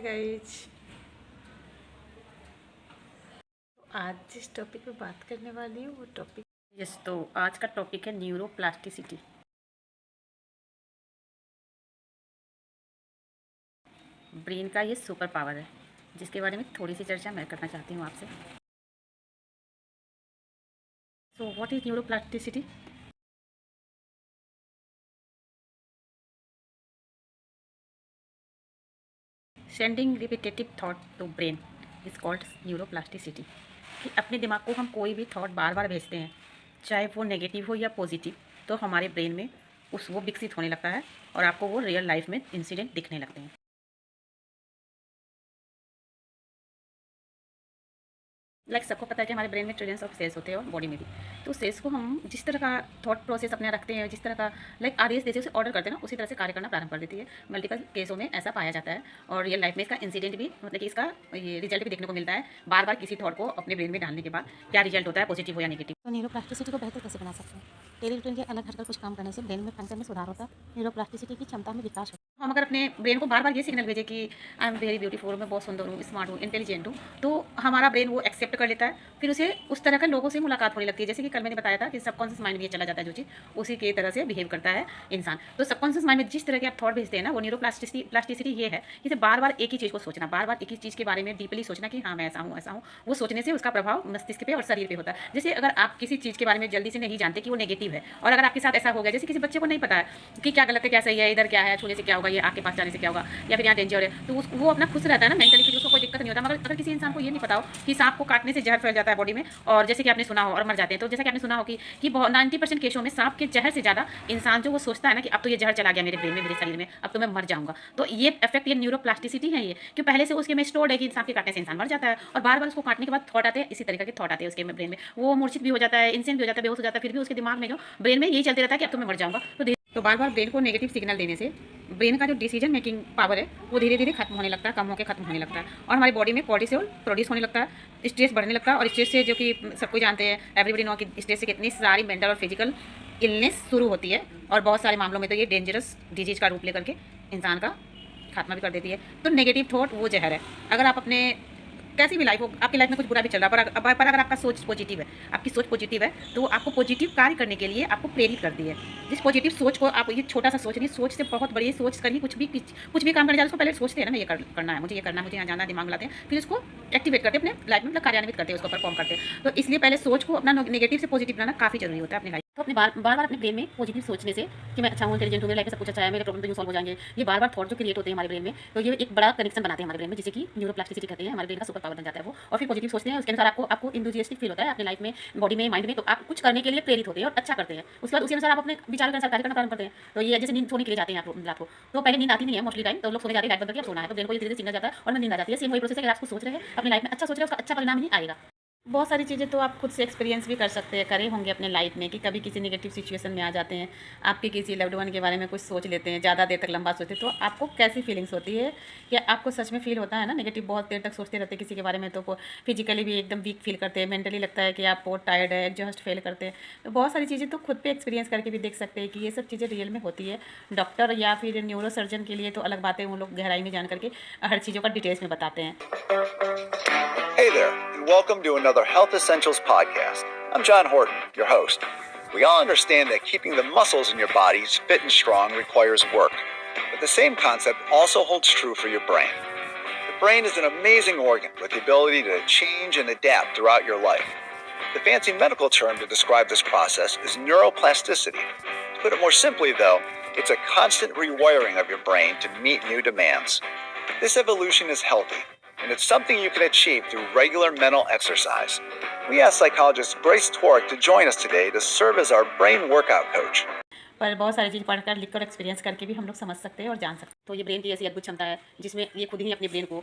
Guys, आज जिस topic पे बात करने वाली हूँ वो टॉपिक तो आज का टॉपिक है न्यूरोप्लास्टिसिटी। ब्रेन का ये सुपर पावर है जिसके बारे में थोड़ी सी चर्चा मैं करना चाहती हूँ आपसे। So what is neuroplasticity? Sending repetitive thought to brain is called neuroplasticity. कि अपने दिमाग को हम कोई भी थॉट बार बार भेजते हैं, चाहे वो नेगेटिव हो या पॉजिटिव, तो हमारे ब्रेन में वो विकसित होने लगता है और आपको वो रियल लाइफ में इंसिडेंट दिखने लगते हैं। सबको पता है कि हमारे ब्रेन में ट्रिलियंस ऑफ सेल्स होते हैं और बॉडी में भी। तो सेल्स को हम जिस तरह का थॉट प्रोसेस अपने रखते हैं, जिस तरह का आदेश देते हैं, उसे ऑर्डर करते हैं ना, उसी तरह से कार्य करना प्रारंभ कर देती है। मल्टीपल केसों में ऐसा पाया जाता है और रियल लाइफ में इसका इंसिडेंट भी, मतलब कि इसका ये रिजल्ट भी देखने को मिलता है। बार बार किसी थॉट को अपने ब्रेन में डालने के बाद क्या रिजल्ट होता है, पॉजिटिव हो या नेगेटिव। तो न्यूरोप्लास्टिसिटी को बेहतर कैसे बना सकते हैं? डेली रूटीन के अलग हटकर कुछ काम करने से ब्रेन में फंक्शन में सुधार होता है, न्यूरोप्लास्टिसिटी की क्षमता में विकास होता है। हम अगर अपने ब्रेन को बार बार ये सिग्नल भेजें कि आई एम वेरी ब्यूटीफुल, मैं बहुत सुंदर हूँ, स्मार्ट हूँ, इंटेलिजेंट हूँ, तो हमारा ब्रेन वो एक्सेप्ट कर लेता है। फिर उसे उस तरह के लोगों से मुलाकात होने लगती है। जैसे कि कल मैंने बताया था कि सबकॉन्शियस माइंड में ये चला जाता है जो चीज़, उसी के तरह से बिहेव करता है इंसान। तो सबकॉन्शियस माइंड में जिस तरह के आप थॉट भेजते हैं ना, वो न्यूरोप्लास्टिसिटी ये है कि बार बार एक ही चीज़ को सोचना, बार बार एक ही चीज़ के बारे में डीपली सोचना कि हाँ मैं ऐसा हूँ ऐसा हूँ। वो सोचने से उसका प्रभाव मस्तिष्क पे और शरीर पे होता है। जैसे अगर आप किसी चीज़ के बारे में जल्दी से नहीं जानते कि वो नेगेटिव है, और अगर आपके साथ ऐसा हो गया, जैसे किसी बच्चे को नहीं पता है कि क्या गलत है क्या सही है, इधर क्या है, छूने से क्या होगा, ये आपके पास जाने से क्या होगा, या फिर यहाँ डेंजर है, तो वो अपना खुश रहता है ना मेंटली, कि उसको कोई दिक्कत नहीं होता। मगर अगर किसी इंसान को ये नहीं पता हो कि सांप को काटने से जहर फैल जाता है बॉडी में, और जैसे कि आपने सुना हो और मर जाते हैं, तो जैसा कि आपने सुना हो कि 90% केसों में सांप के जहर से ज़्यादा इंसान जो वो सोचता है ना कि अब तो ये जहर चला गया मेरे ब्रेन में, मेरे शरीर में, अब तो मैं मर जाऊंगा। तो ये इफेक्ट, ये न्यूरोप्लास्टिसिटी है, ये कि पहले से उसके में स्टोर्ड है कि सांप के काटने से इंसान मर जाता है, और बार बार उसको काटने के बाद थॉट आते हैं, इसी तरीके के थॉट आते हैं उसके ब्रेन में, वो मूर्छित भी हो जाता है, इंसेंट भी हो जाता है, बेहोश हो जाता है, फिर भी उसके दिमाग में जो ब्रेन में यही चलते रहता है कि अब तो मैं मर जाऊंगा। तो बार बार ब्रेन को नेगेटिव सिग्नल देने से ब्रेन का जो डिसीजन मेकिंग पावर है वो धीरे धीरे खत्म होने लगता है, कम होकर खत्म होने लगता है, और हमारी बॉडी में कॉर्टिसोल प्रोड्यूस होने लगता है, स्ट्रेस बढ़ने लगता है, और स्ट्रेस से, जो कि सबको जानते हैं, एवरीबडी नो कि स्ट्रेस से कितनी सारी मेंटल और फिजिकल इलनेस शुरू होती है, और बहुत सारे मामलों में तो ये डेंजरस डिजीज का रूप लेकर के इंसान का खात्मा भी कर देती है। तो नेगेटिव थॉट वो जहर है। अगर आप अपने कैसी भी लाइफ हो, आपकी लाइफ में कुछ बुरा भी चल रहा है, पर अगर आपका सोच पॉजिटिव है, आपकी सोच पॉजिटिव है, तो आपको पॉजिटिव कार्य करने के लिए आपको प्रेरित करती है। जिस पॉजिटिव सोच को आप, ये छोटा सा सोच नहीं, सोच से बहुत बड़ी सोच करिए। कुछ भी काम करने जाए उसको पहले सोचते हैं ना, ये करना है, मुझे ये करना है, मुझे यहाँ जाना है, दिमाग में लाते हैं, फिर उसको एक्टिवेट करते हैं अपने लाइफ में, मतलब कार्यान्वित करते हैं, उसको परफॉर्म करते हैं। तो इसलिए पहले सोच को अपना नेगेटिव से पॉजिटिव बनाना काफ़ी जरूरी होता है अपनी लाइफ। तो अपने बार बार अपने ब्रेन में पॉजिटिव सोचने से कि मैं अच्छा हूँ, इंटेलिजेंट हूँ, मेरे लाइफ में सब कुछ अच्छा है, मेरे प्रॉब्लम तो यूँ सॉल्व हो जाएंगे, ये बार बार थॉट जो क्रिएट होते हैं हमारे ब्रेन में, तो ये एक बड़ा कनेक्शन बनाते हैं हमारे ब्रेन में, जिसे कि न्यूरोप्लास्टिसिटी कहते हैं। हमारे ब्रेन का सुपर पावर बन जाता है वो, और फिर पॉजिटिव सोचते हैं, उसके अनुसार आपको इंथुसियास्टिक फील होता है अपनी लाइफ में, बॉडी में, माइंड में, तो आप कुछ करने के लिए प्रेरित होते हैं और अच्छा करते हैं। उसके बाद उसी अनुसार आप अपने विचारों के अनुसार कार्य करना प्रारंभ करते हैं। तो ये जैसे नींद सोने के लिए जाते हैं आप रात को, तो पहले नींद आती नहीं है मोस्टली टाइम, तो लोग सोने जाते हैं, लाइट बंद करके अब सोना है, तो ब्रेन को ये धीरे धीरे सिग्नल जाता है और नींद आ जाती है। सेम वही प्रोसेस है कि आप सोच रहे हैं अपनी लाइफ में अच्छा सोच रहे हैं, उसका अच्छा परिणाम ही आएगा। बहुत सारी चीज़ें तो आप खुद से एक्सपीरियंस भी कर सकते हैं, करे होंगे अपने लाइफ में, कि कभी किसी नेगेटिव सिचुएशन में आ जाते हैं, आपके किसी लव्ड वन के बारे में कुछ सोच लेते हैं, ज़्यादा देर तक लंबा सोचते हैं, तो आपको कैसी फीलिंग्स होती है? कि आपको सच में फील होता है ना नेगेटिव, बहुत देर तक सोचते रहते हैं किसी के बारे में, तो फिजिकली भी एकदम वीक फील करते हैं, मेंटली लगता है कि आप बहुत टायर्ड है, एग्जॉस्ट फील करते हैं। तो बहुत सारी चीज़ें तो खुद पे एक्सपीरियंस करके भी देख सकते हैं कि ये सब चीज़ें रियल में होती है। डॉक्टर या फिर न्यूरो सर्जन के लिए तो अलग बातें, वो लोग गहराई में जान करके हर चीज़ों का डिटेल्स में बताते हैं। Hey there, and welcome to another Health Essentials podcast. I'm John Horton, your host. We all understand that keeping the muscles in your bodies fit and strong requires work, but the same concept also holds true for your brain. The brain is an amazing organ with the ability to change and adapt throughout your life. The fancy medical term to describe this process is neuroplasticity. To put it more simply, though, it's a constant rewiring of your brain to meet new demands. This evolution is healthy, and it's something you can achieve through regular mental exercise. We asked psychologist Grace Twark to join us today to serve as our brain workout coach. पर बहुत सारी चीज़ पढ़कर, लिखकर, experience करके भी हम लोग समझ सकते हैं और जान सकते हैं। तो ये ब्रेन की ऐसी अद्भुत क्षमता है जिसमें ये खुद ही अपने ब्रेन को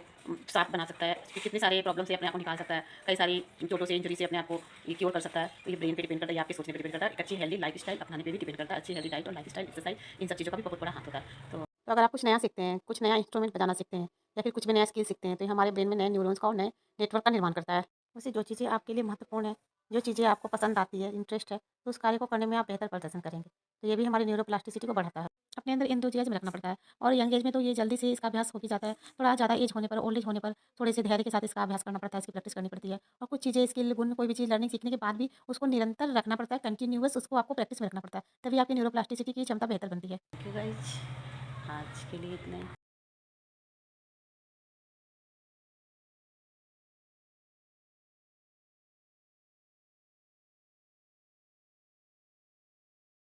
साफ बना सकता है, कि कितने सारे प्रॉब्लम से अपने आप को निकाल सकता है, कई सारी चोटों से, इंजरी से अपने आप को ये क्योर कर सकता है। तो ये ब्रेन पे डिपेंड करता है, आपके सोचने पे डिपेंड करता है, एक अच्छी हेल्दी लाइफ स्टाइल अपनाने पे भी डिपेंड करता है। अच्छी हेल्दी डाइट और लाइफ स्टाइल, एक्सरसाइज, इन सब चीज़ों का भी बहुत बड़ा हाथ होता है। तो अगर आप कुछ नया सीखते हैं, कुछ नया इंस्ट्रूमेंट बजाना सीखते हैं, या फिर कुछ भी नया स्किल सीखते हैं, तो ये हमारे ब्रेन में नए न्यूरॉन्स का और नए नेटवर्क का निर्माण करता है। वैसे जो चीज़ें आपके लिए महत्वपूर्ण है, जो चीज़ें आपको पसंद आती है, इंटरेस्ट है, तो उस कार्य को करने में आप बेहतर प्रदर्शन करेंगे। तो ये भी हमारी न्यूरोप्लास्टिसिटी को बढ़ाता है। अपने अंदर एंथुसियाज्म रखना पड़ता है और यंग एज में तो ये जल्दी से इसका अभ्यास हो भी जाता है। थोड़ा ज़्यादा एज होने पर, ओल्ड एज होने पर थोड़े से धैर्य के साथ इसका अभ्यास करना पड़ता है, इसकी प्रैक्टिस करनी पड़ती है और कुछ चीज़ें स्किल, गुण, कोई भी चीज़ लर्निंग सीखने के बाद भी उसको निरंतर रखना पड़ता है, कंटिन्यूअस उसको आपको प्रैक्टिस में रखना पड़ता है। तभी आपकी न्यूरोप्लास्टिसिटी की क्षमता बेहतर बनती है। ओके गाइज, आज के लिए इतना ही।